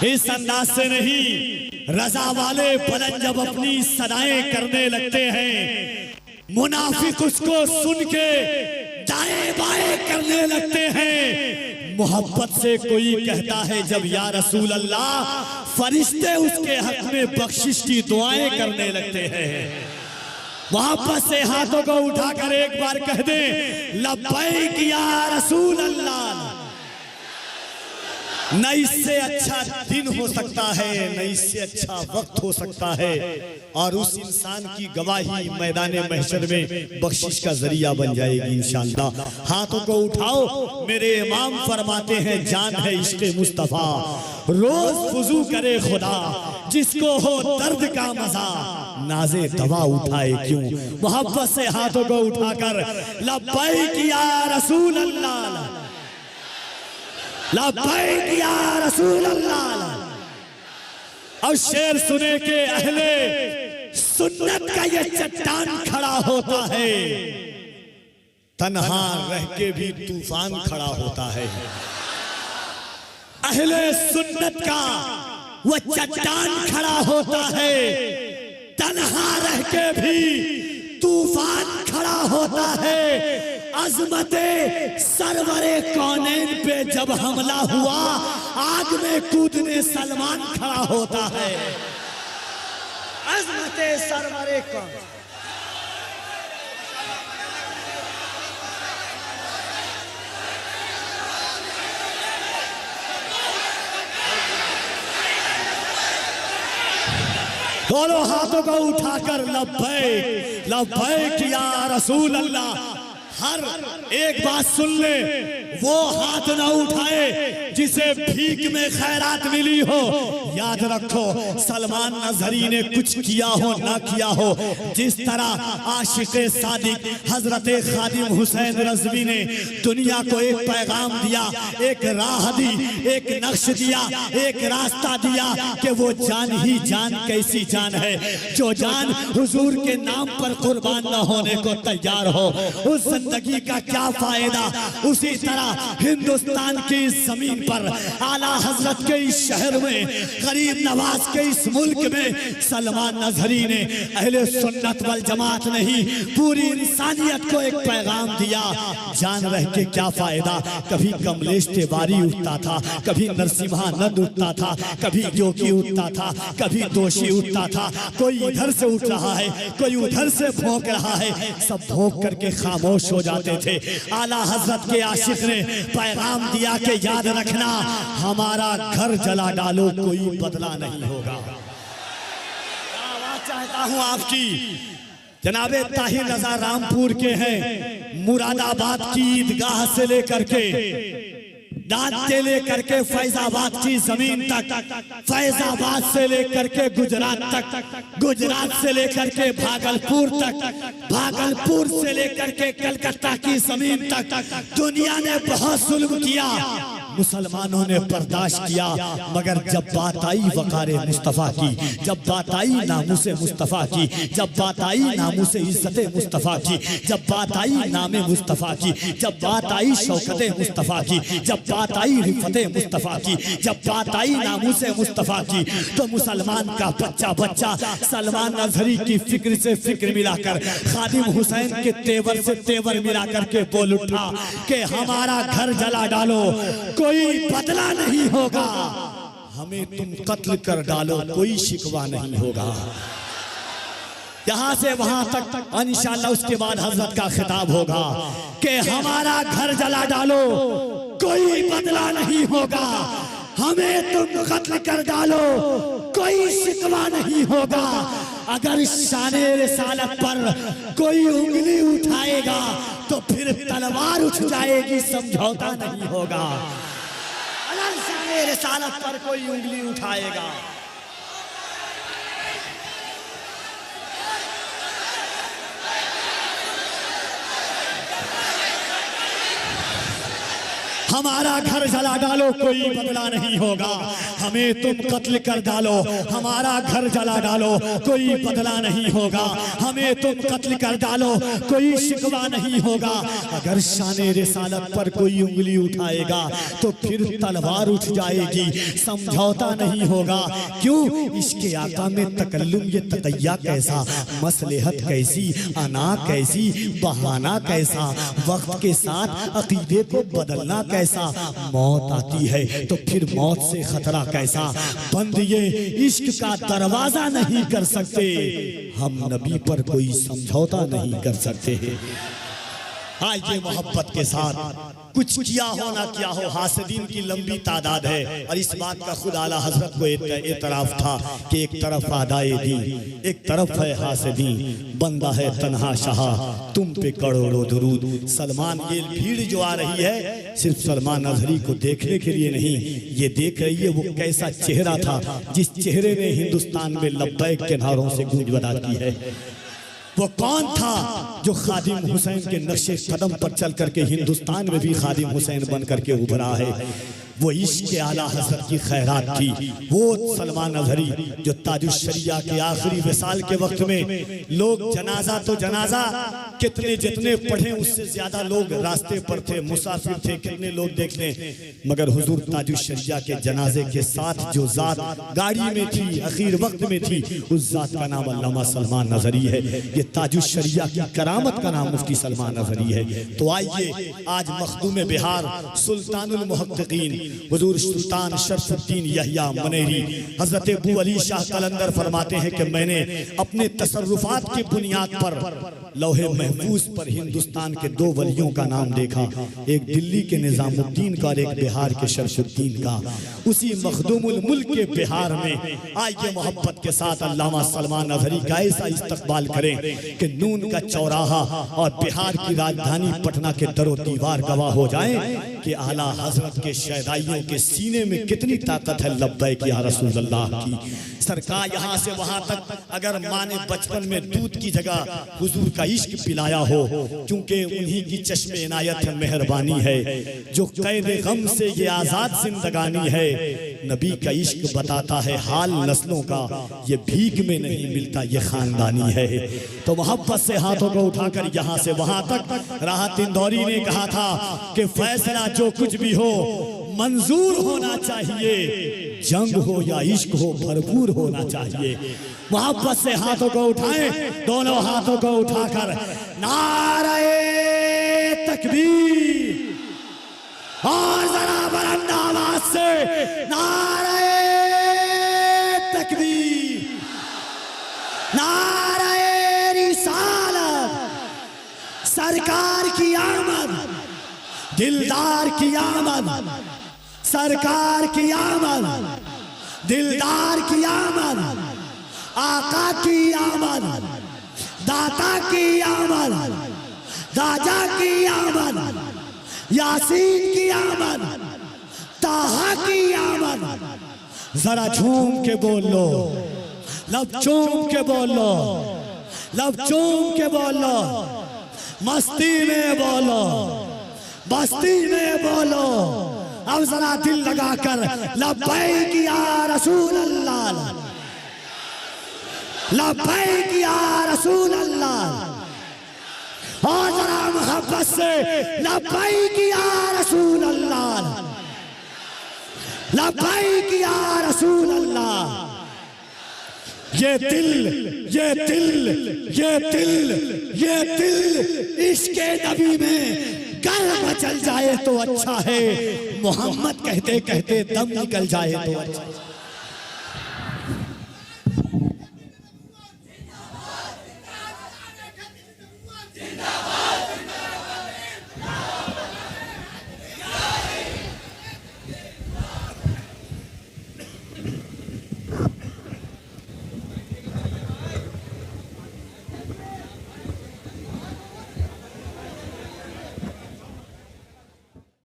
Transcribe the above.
इस अंदाज से नहीं। रजा वाले बुलंद जब अपनी सदाएं करने लगते हैं, मुनाफिक उसको सुन के दाएं बाएं करने लगते हैं। मोहब्बत से कोई कहता है जब या रसूल अल्लाह, फरिश्ते उसके हक में बख्शिश की दुआएं करने लगते हैं। मोहब्बत से हाथों को उठाकर एक बार कह दे, लब्बैक या रसूल अल्लाह। न इससे अच्छा दिन हो सकता है, न इससे अच्छा वक्त हो सकता है, और उस इंसान की गवाही मैदान महशर में बख्शिश का जरिया बन जाएगी इंशाअल्लाह। हाथों को उठाओ, मेरे इमाम फरमाते हैं जान है इश्क़ मुस्तफ़ा, रोज वुज़ू करे खुदा, जिसको हो दर्द का मजा नाज़े दवा उठाए क्यों। मोहब्बत से हाथों को उठाकर लब्बैक या रसूल अल्लाह, लब्बैक या रसूल अल्लाह। और शेर सुने के अहले सुन्नत का ये चट्टान खड़ा होता है, तन्हा रह के भी तूफान खड़ा होता है। अहले सुन्नत का वो चट्टान खड़ा होता है, तन्हा रह के भी तूफान खड़ा होता है। अज़मते सरवरे कौनैन पे जब हमला हुआ, आग में कूदने सलमान खड़ा होता है। अज़मते सरवरे कौन, दोनों हाथों को उठाकर लब्बैक लब्बैक या रसूल अल्लाह। हर एक बात सुन ले, वो हाथ ना उठाए जिसे भीख में खैरात मिली हो। याद रखो, सलमान नजरी ने कुछ किया हो ना किया हो, जिस तरह आशिक़े सादिक हजरते खादिम हुसैन रज़वी ने दुनिया को एक पैगाम दिया, एक राह दी, एक नक्श दिया, एक रास्ता दिया कि वो जान ही जान कैसी जान है, जो जान हुजूर के नाम पर कुर्बान न होने को तैयार हो, उस जिंदगी का क्या फायदा। उसी तरह हिंदुस्तान की जमीन पर, आला हजरत के इस शहर में, गरीब नवाज के इस मुल्क में सलमान नजरी ने अहले सुन्नत वल जमात नहीं, पूरी इंसानियत को एक पैगाम दिया। जान रह के क्या फायदा। कभी कमलेश तिवारी उठता था, कभी नरसिम्हानंद उठता था, कभी योगी उठता था, कभी दोषी उठता था। कोई इधर से उठ रहा है, कोई उधर से भौंक रहा है, सब भौंक करके खामोश हो जाते थे। आला हजरत के आशिक ने पैगाम दिया कि याद रखना, हमारा घर जला डालो कोई बदला नहीं होगा। आवाज चाहता हूं आपकी, जनाबे ताहिर रजा रामपुर के हैं, मुरादाबाद की ईदगाह से लेकर के दांत से लेकर के फैजाबाद की जमीन तक, फैजाबाद से लेकर के गुजरात तक, गुजरात से लेकर के भागलपुर तक, भागलपुर से लेकर के कलकत्ता की जमीन तक दुनिया ने बहुत जुल्म किया, मुसलमानों ने बर्दाश्त किया। मगर जब बात आई वकारे मुस्तफ़ा की, जब बात आई नामुसे मुस्तफ़ा की, जब बात आई नामुसे इज्जते मुस्तफ़ा की, जब बात आई नामे मुस्तफ़ा की, जब बात आई शौकते मुस्तफ़ा की, जब बात आई रिफते मुस्तफ़ा की, जब बात आई नामुसे मुस्तफ़ा की, तो मुसलमान का बच्चा बच्चा सलमान नजरी की फिक्र से फिक्र मिलाकर, खादिम हुसैन के तेवर से तेवर मिलाकर के बोल उठा कि हमारा घर जला डालो कोई बदला नहीं होगा, हमें तुम कत्ल कर डालो कोई शिकवा नहीं होगा। यहाँ से वहां तक इंशाअल्लाह उसके बाद हजरत का खिताब होगा कि हमारा घर जला डालो कोई बदला नहीं होगा, हमें तुम कत्ल कर डालो कोई शिकवा नहीं होगा। अगर शाने रिसालत पर कोई उंगली उठाएगा तो फिर तलवार उठ जाएगी, समझौता नहीं होगा। अगर शाने रिसालत पर कोई उंगली उठाएगा, हमारा घर जला डालो कोई बदला नहीं होगा, हमें तुम कत्ल कर डालो हमारा घर जला डालो कोई बदला नहीं होगा, हमें तुम कत्ल कर डालो कोई शिकवा नहीं होगा। अगर शान रिसालत पर कोई उंगली उठाएगा तो फिर तलवार उठ जाएगी, समझौता नहीं होगा। क्यों? इसके आका में तकल्लुम ये तकैया कैसा, मसलहत कैसी, अना कैसी, बहाना कैसा, वक्त के साथ अकीदे को बदलना कैसा। मौत आती है तो फिर मौत से खतरा कैसा। बंद ये इश्क का दरवाजा नहीं कर सकते, हम नबी पर कोई समझौता नहीं कर सकते। आइए मोहब्बत के साथ कुछ किया हो ना किया हो, हासिदीन की लंबी तादाद है और इस बात का खुद आला हजरत को एतराफ था कि एक तरफ आदाए दी, एक तरफ है हासिदीन, बंदा है तन्हा शाह तुम पे करोड़ों दुरूद। सलमान ये भीड़ जो आ रही है सिर्फ सलमान अजहरी को देखने के लिए नहीं, ये देख रही है वो कैसा चेहरा था जिस चेहरे ने हिंदुस्तान में लब्बैक के नारों से गूंज बना की है। वो कौन था जो खादिम हुसैन के नक्शे कदम पर चल करके हिंदुस्तान में भी खादिम हुसैन बन करके उभरा है। वो इश्क के आला हज़रत की खैरात थी। वो सलमान अजहरी जो ताजुश्शरिया के आखिरी विसाल के वक्त में लोग जनाजा तो जनाजा कितने जितने पढ़े उससे ज्यादा लोग रास्ते पर थे, मुसाफिर थे, कितने लोग देख लें, मगर हुजूर ताजुश्शरिया के जनाजे के साथ जो जात गाड़ी में थी, आखिर वक्त में थी, उस जात का नाम अल्लामा सलमान अजहरी है। ये ताजुश्शरिया की करामत का नाम मुफ्ती सलमान अजहरी है। तो आइए आज मखदूम बिहार सुल्तानुल मुहक्किकीन हुजूर सुल्तान शरफुद्दीन यहिया मनेरी हजरत अबू अली शाह कलंदर फरमाते हैं कि मैंने अपने तसर्रुफात की बुनियाद पर लौहे महफूज पर हिंदुस्तान के दो वलियों का नाम देखा, एक दिल्ली के निजामुद्दीन का और एक बिहार के शरफुद्दीन का। उसी मखदूमुल मुल्क के बिहार में आइए मोहब्बत के साथ अल्लामा सलमान अजहरी का ऐसा इस्तकबाल करें कि नून का चौराहा और बिहार की राजधानी पटना के दरो दीवार गवाह हो जाएं कि आला हजरत के शहदाइयों के सीने में कितनी ताकत है लब्बैक या रसूल अल्लाह की। सरकार यहाँ से वहां तक अगर माँ ने बचपन में दूध की जगह हुजूर का इश्क पिलाया हो, क्योंकि उन्हीं की चश्मे इनायत है, मेहरबानी है, जो कैद गम से ये आजाद जिंदगानी है। नबी का इश्क बताता है हाल नस्लों का, ये भीख में नहीं मिलता, ये खानदानी है। तो मोहब्बत से हाथों को उठाकर यहाँ से वहां तक राहत इंदौरी ने कहा था कि फैसला जो कुछ भी हो मंजूर होना चाहिए, जंग हो या इश्क हो भरपूर होना चाहिए। मोहब्बत से हाथों को उठाएं, दोनों हाथों को उठाकर नारे तकबीर और जरा बुलंद आवाज से नारे तकबीर, नारे रिसालत, सरकार की आमद, दिलदार की आमद, सरकार की आमद, दिलदार की आमद, आका की आमद, दाता की आमद, दाजा की आमद, यासीन की आमद, ताहा की आमद। जरा झूम के बोल लो, लब चूम के बोल लो, लब चूम के बोल लो, मस्ती में बोलो, बस्ती में बोलो, अब जरा दिल लगाकर लब्बैक या रसूल अल्लाह, लब्बैक या रसूल अल्लाह, और जरा मोहब्बत से लब्बैक या रसूल अल्लाह, लब्बैक या रसूल अल्लाह। ये दिल, ये दिल, ये दिल, ये दिल इसके नबी में गर मचल जाए तो अच्छा है, मोहम्मद कहते कहते दम निकल जाए तो अच्छा।